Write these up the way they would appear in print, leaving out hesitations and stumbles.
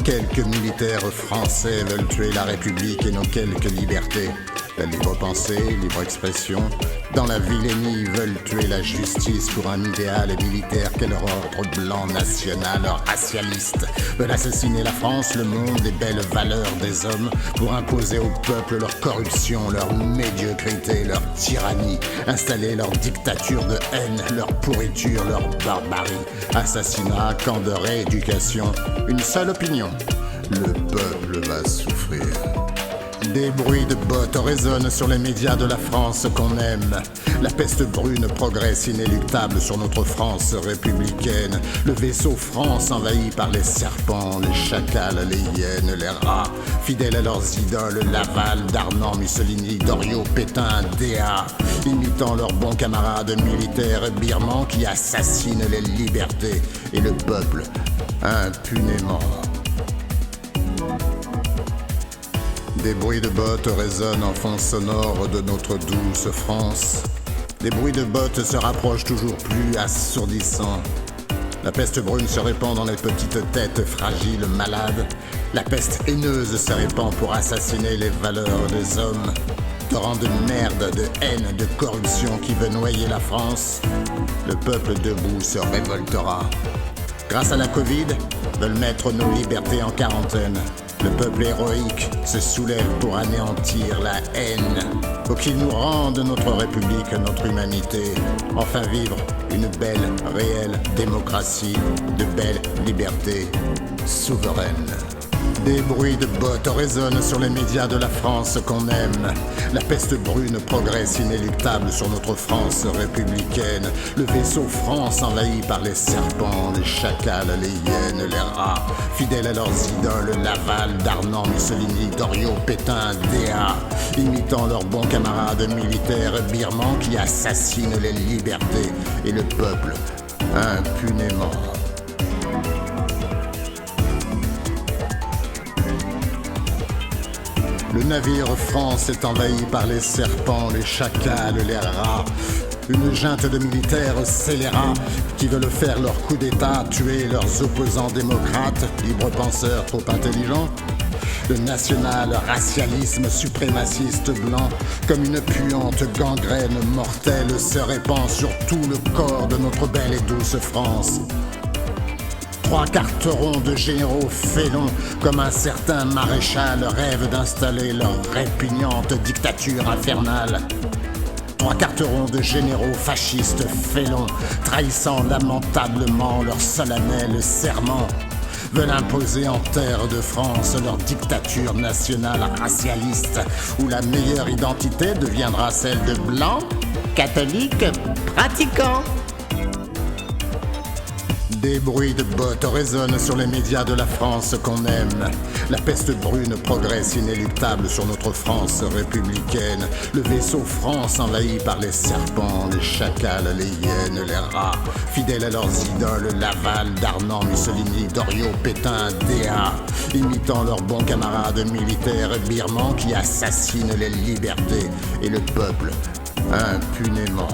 Quelques militaires français veulent tuer la République et nos quelques libertés. La libre pensée, libre expression. Dans la vilainie, ils veulent tuer la justice pour un idéal militaire. Quel ordre blanc national racialiste veulent assassiner la France, le monde, les belles valeurs des hommes pour imposer au peuple leur corruption, leur médiocrité, leur tyrannie, installer leur dictature de haine, leur pourriture, leur barbarie. Assassinat, camp de rééducation, une seule opinion: le peuple va souffrir. Des bruits de bottes résonnent sur les médias de la France qu'on aime. La peste brune progresse inéluctable sur notre France républicaine. Le vaisseau France envahi par les serpents, les chacals, les hyènes, les rats. Fidèles à leurs idoles, Laval, Darnan, Mussolini, Doriot, Pétain, Déa. Imitant leurs bons camarades militaires birmans qui assassinent les libertés et le peuple impunément. Des bruits de bottes résonnent en fond sonore de notre douce France. Des bruits de bottes se rapprochent toujours plus assourdissants. La peste brune se répand dans les petites têtes fragiles, malades. La peste haineuse se répand pour assassiner les valeurs des hommes. Torrent de merde, de haine, de corruption qui veut noyer la France. Le peuple debout se révoltera. Grâce à la Covid, veulent mettre nos libertés en quarantaine. Le peuple héroïque se soulève pour anéantir la haine. Faut qu'il nous rende notre République, notre humanité. Enfin vivre une belle, réelle démocratie, de belles libertés souveraines. Des bruits de bottes résonnent sur les médias de la France qu'on aime. La peste brune progresse inéluctable sur notre France républicaine. Le vaisseau France envahi par les serpents, les chacals, les hyènes, les rats. Fidèles à leurs idoles, Laval, Darnan, Mussolini, Doriot, Pétain, Déa. Imitant leurs bons camarades militaires birmans qui assassinent les libertés et le peuple impunément. Le navire France est envahi par les serpents, les chacals, les rats. Une junte de militaires scélérats qui veulent faire leur coup d'état, tuer leurs opposants démocrates, libres penseurs trop intelligents. Le national-racialisme suprémaciste blanc, comme une puante gangrène mortelle, se répand sur tout le corps de notre belle et douce France. Trois carterons de généraux félons, comme un certain maréchal, rêvent d'installer leur répugnante dictature infernale. Trois carterons de généraux fascistes félons, trahissant lamentablement leur solennel serment, veulent imposer en terre de France leur dictature nationale racialiste, où la meilleure identité deviendra celle de blancs, catholiques, pratiquants. Des bruits de bottes résonnent sur les médias de la France qu'on aime. La peste brune progresse inéluctable sur notre France républicaine. Le vaisseau France envahi par les serpents, les chacals, les hyènes, les rats. Fidèles à leurs idoles, Laval, Darnan, Mussolini, Doriot, Pétain, Déa. Imitant leurs bons camarades militaires birmans qui assassinent les libertés et le peuple impunément.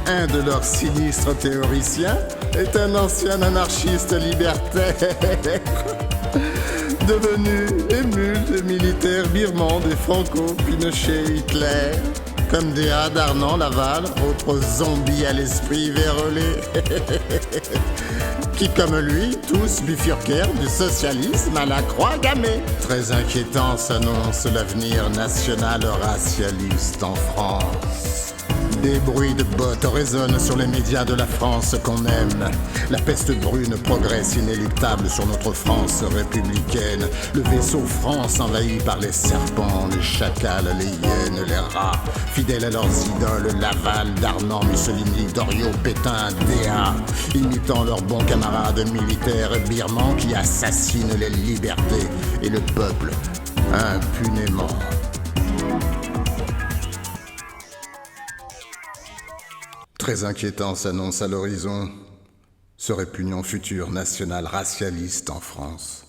Un de leurs sinistres théoriciens est un ancien anarchiste libertaire, devenu émule des militaires birmans, des Franco, Pinochet, Hitler, comme Déa, Darnan, Laval, autres zombies à l'esprit vérolé, qui comme lui, tous bifurquèrent du socialisme à la croix gammée. Très inquiétant s'annonce l'avenir national racialiste en France. Des bruits de bottes résonnent sur les médias de la France qu'on aime. La peste brune progresse inéluctable sur notre France républicaine. Le vaisseau France envahi par les serpents, les chacals, les hyènes, les rats. Fidèles à leurs idoles, Laval, Darnan, Mussolini, Doriot, Pétain, Déa. Imitant leurs bons camarades militaires birmans qui assassinent les libertés et le peuple impunément. Très inquiétant s'annonce à l'horizon ce répugnant futur national racialiste en France.